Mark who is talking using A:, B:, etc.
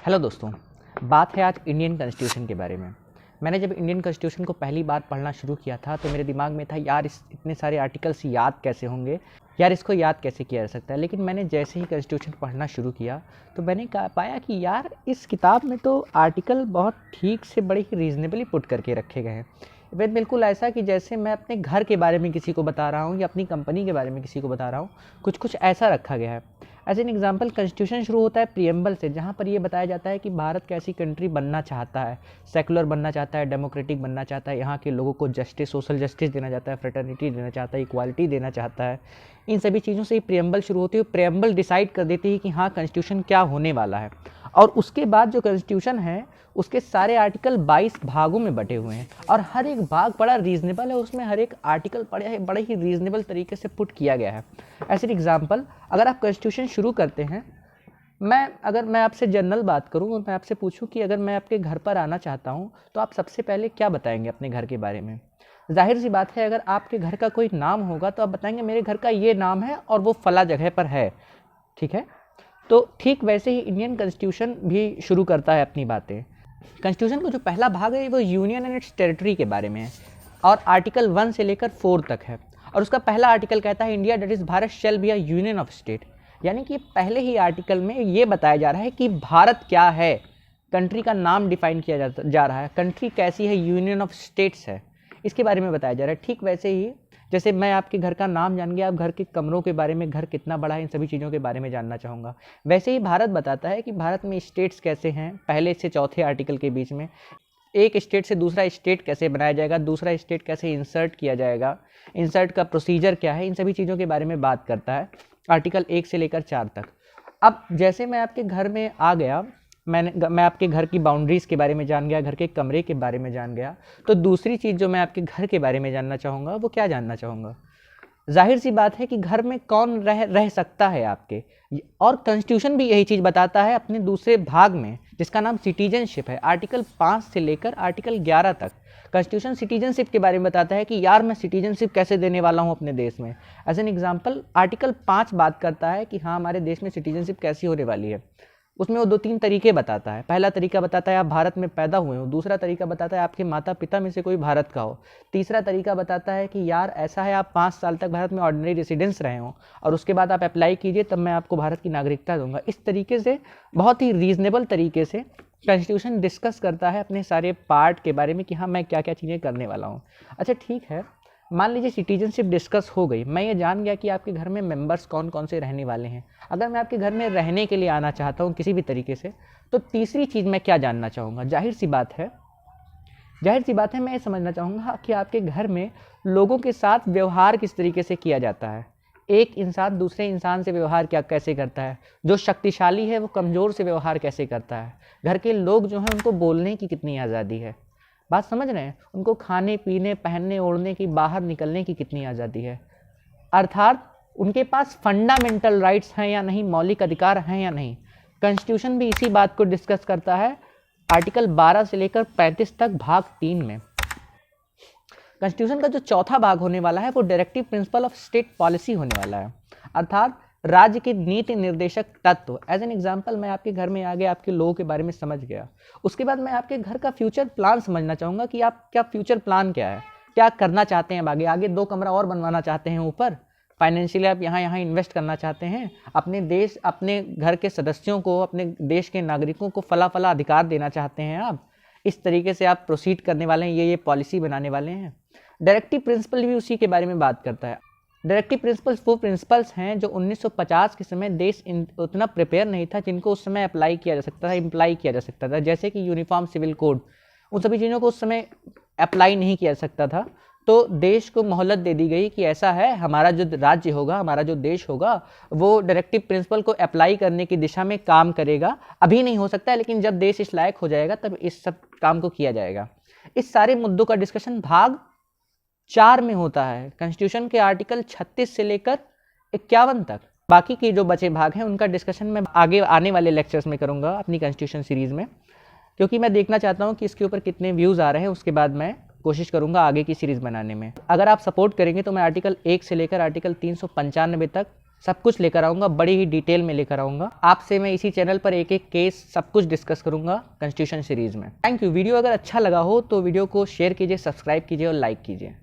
A: Hello दोस्तों, बात है आज इंडियन कॉन्स्टिट्यूशन के बारे में। मैंने जब इंडियन कॉन्स्टिट्यूशन को पहली बार पढ़ना शुरू किया था तो मेरे दिमाग में था यार इतने सारे आर्टिकल्स याद कैसे होंगे, यार इसको याद कैसे किया जा सकता है। लेकिन मैंने जैसे ही कॉन्स्टिट्यूशन पढ़ना शुरू किया तो मैंने पाया कि यार इस किताब में तो आर्टिकल बहुत ठीक से बड़े ही रीज़नेबली पुट करके रखे गए हैं। इवन बिल्कुल ऐसा कि जैसे मैं अपने घर के बारे में किसी को बता रहा हूँ या अपनी कंपनी के बारे में किसी को बता रहा हूँ, कुछ ऐसा रखा गया है। एज एन एग्जाम्पल, कॉन्स्टिट्यूशन शुरू होता है प्रीएम्बल से, जहाँ पर ये बताया जाता है कि भारत कैसी कंट्री बनना चाहता है, सेकुलर बनना चाहता है, डेमोक्रेटिक बनना चाहता है, यहाँ के लोगों को जस्टिस, सोशल जस्टिस देना चाहता है, फ्रेटर्निटी देना चाहता है, इक्वालिटी देना चाहता है। इन सभी चीज़ों से ही प्रीएम्बल शुरू होती है। प्रीएम्बल डिसाइड कर देती है कि हाँ कॉन्स्टिट्यूशन क्या होने वाला है। और उसके बाद जो कॉन्स्टिट्यूशन है उसके सारे आर्टिकल 22 भागों में बटे हुए हैं और हर एक भाग बड़ा रीजनेबल है। उसमें हर एक आर्टिकल बड़े ही रीजनेबल तरीके से पुट किया गया है। एज एन एग्जाम्पल, अगर आप कॉन्स्टिट्यूशन शुरू करते हैं, अगर मैं आपसे जनरल बात करूं और मैं आपसे पूछूं कि अगर मैं आपके घर पर आना चाहता हूं तो आप सबसे पहले क्या बताएंगे अपने घर के बारे में? जाहिर सी बात है, अगर आपके घर का कोई नाम होगा तो आप बताएंगे मेरे घर का ये नाम है और वो फला जगह पर है। ठीक है, तो ठीक वैसे ही इंडियन कॉन्स्टिट्यूशन भी शुरू करता है अपनी बातें। कॉन्स्टिट्यूशन का जो पहला भाग है वो यूनियन एंड इट्स टेरिटरी के बारे में है और आर्टिकल 1 से लेकर 4 तक है। और उसका पहला आर्टिकल कहता है India that is Bharat shall be a union of state. यानी कि पहले ही आर्टिकल में ये बताया जा रहा है कि भारत क्या है, कंट्री का नाम डिफाइन किया जा रहा है, कंट्री कैसी है, यूनियन ऑफ स्टेट्स है, इसके बारे में बताया जा रहा है। ठीक वैसे ही जैसे मैं आपके घर का नाम जान गया, आप घर के कमरों के बारे में, घर कितना बड़ा है, इन सभी चीज़ों के बारे में जानना चाहूँगा। वैसे ही भारत बताता है कि भारत में स्टेट्स कैसे हैं, पहले से चौथे आर्टिकल के बीच में एक स्टेट से दूसरा स्टेट कैसे बनाया जाएगा, दूसरा स्टेट कैसे इंसर्ट किया जाएगा, इंसर्ट का प्रोसीजर क्या है, इन सभी चीज़ों के बारे में बात करता है आर्टिकल 1 से लेकर 4 तक। अब जैसे मैं आपके घर में आ गया, मैं आपके घर की बाउंड्रीज़ के बारे में जान गया, घर के कमरे के बारे में जान गया, तो दूसरी चीज़ जो मैं आपके घर के बारे में जानना चाहूँगा वो क्या जानना चाहूँगा? जाहिर सी बात है कि घर में कौन रह सकता है आपके। और कॉन्स्टिट्यूशन भी यही चीज़ बताता है अपने दूसरे भाग में, जिसका नाम सिटीजनशिप है। आर्टिकल 5 से लेकर आर्टिकल 11 तक कॉन्स्टिट्यूशन सिटीजनशिप के बारे में बताता है कि यार मैं सिटीजनशिप कैसे देने वाला हूँ अपने देश में। एज एन एग्जाम्पल, आर्टिकल 5 बात करता है कि हाँ हमारे देश में सिटीजनशिप कैसी होने वाली है। उसमें वो 2-3 तरीके बताता है। पहला तरीका बताता है आप भारत में पैदा हुए हो, दूसरा तरीका बताता है आपके माता पिता में से कोई भारत का हो, तीसरा तरीका बताता है कि यार ऐसा है आप 5 साल तक भारत में ऑर्डिनरी रेसिडेंस रहे हो और उसके बाद आप अप्लाई कीजिए तब मैं आपको भारत की नागरिकता दूंगा। इस तरीके से बहुत ही रीजनेबल तरीके से कॉन्स्टिट्यूशन डिस्कस करता है अपने सारे पार्ट के बारे में कि हाँ मैं क्या क्या चीज़ें करने वाला हूँ। अच्छा ठीक है, मान लीजिए सिटीजनशिप डिस्कस हो गई, मैं ये जान गया कि आपके घर में मेंबर्स कौन कौन से रहने वाले हैं। अगर मैं आपके घर में रहने के लिए आना चाहता हूँ किसी भी तरीके से, तो तीसरी चीज़ मैं क्या जानना चाहूँगा? जाहिर सी बात है मैं ये समझना चाहूँगा कि आपके घर में लोगों के साथ व्यवहार किस तरीके से किया जाता है। एक इंसान दूसरे इंसान से व्यवहार कैसे करता है, जो शक्तिशाली है वो कमज़ोर से व्यवहार कैसे करता है, घर के लोग जो हैं उनको बोलने की कितनी आज़ादी है, बात समझ रहे हैं, उनको खाने पीने, पहनने ओढ़ने की, बाहर निकलने की कितनी आज़ादी है, अर्थात उनके पास फंडामेंटल राइट्स हैं या नहीं, मौलिक अधिकार हैं या नहीं। कॉन्स्टिट्यूशन भी इसी बात को डिस्कस करता है आर्टिकल 12 से लेकर 35 तक भाग 3 में। कॉन्स्टिट्यूशन का जो चौथा भाग होने वाला है वो directive principle of state policy होने वाला है, अर्थात राज्य के नीति निर्देशक तत्व। एज एन एग्जाम्पल, मैं आपके घर में आ गया, आपके लोगों के बारे में समझ गया, उसके बाद मैं आपके घर का फ्यूचर प्लान समझना चाहूँगा कि आप क्या फ्यूचर प्लान क्या है, क्या करना चाहते हैं आगे 2 कमरा और बनवाना चाहते हैं ऊपर, फाइनेंशियली आप यहाँ इन्वेस्ट करना चाहते हैं, अपने घर के सदस्यों को, अपने देश के नागरिकों को फला अधिकार देना चाहते हैं आप, इस तरीके से आप प्रोसीड करने वाले हैं, ये पॉलिसी बनाने वाले हैं। डायरेक्टिव प्रिंसिपल भी उसी के बारे में बात करता है। डायरेक्टिव प्रिंसिपल्स वो प्रिंसिपल्स हैं जो 1950 के समय देश उतना प्रिपेयर नहीं था जिनको उस समय अप्लाई किया जा सकता था, इम्प्लाई किया जा सकता था, जैसे कि यूनिफॉर्म सिविल कोड, उन सभी चीज़ों को उस समय अप्लाई नहीं किया जा सकता था। तो देश को मोहलत दे दी गई कि ऐसा है, हमारा जो राज्य होगा, हमारा जो देश होगा वो डायरेक्टिव प्रिंसिपल को अप्लाई करने की दिशा में काम करेगा। अभी नहीं हो सकता है, लेकिन जब देश इस लायक हो जाएगा तब इस सब काम को किया जाएगा। इस सारे मुद्दों का डिस्कशन भाग 4 में होता है, कॉन्स्टिट्यूशन के आर्टिकल 36 से लेकर 51 तक। बाकी के जो बचे भाग हैं उनका डिस्कशन मैं आगे आने वाले लेक्चर्स में करूंगा अपनी कॉन्स्टिट्यूशन सीरीज़ में, क्योंकि मैं देखना चाहता हूं कि इसके ऊपर कितने व्यूज़ आ रहे हैं, उसके बाद मैं कोशिश करूंगा आगे की सीरीज़ बनाने में। अगर आप सपोर्ट करेंगे तो मैं आर्टिकल 1 से लेकर आर्टिकल 395 तक सब कुछ लेकर आऊँगा, बड़ी ही डिटेल में लेकर आऊँगा। आपसे मैं इसी चैनल पर एक एक केस सब कुछ डिस्कस करूँगा कॉन्स्टिट्यूशन सीरीज़ में। Thank you. वीडियो अगर अच्छा लगा हो तो वीडियो को शेयर कीजिए, सब्सक्राइब कीजिए और लाइक कीजिए।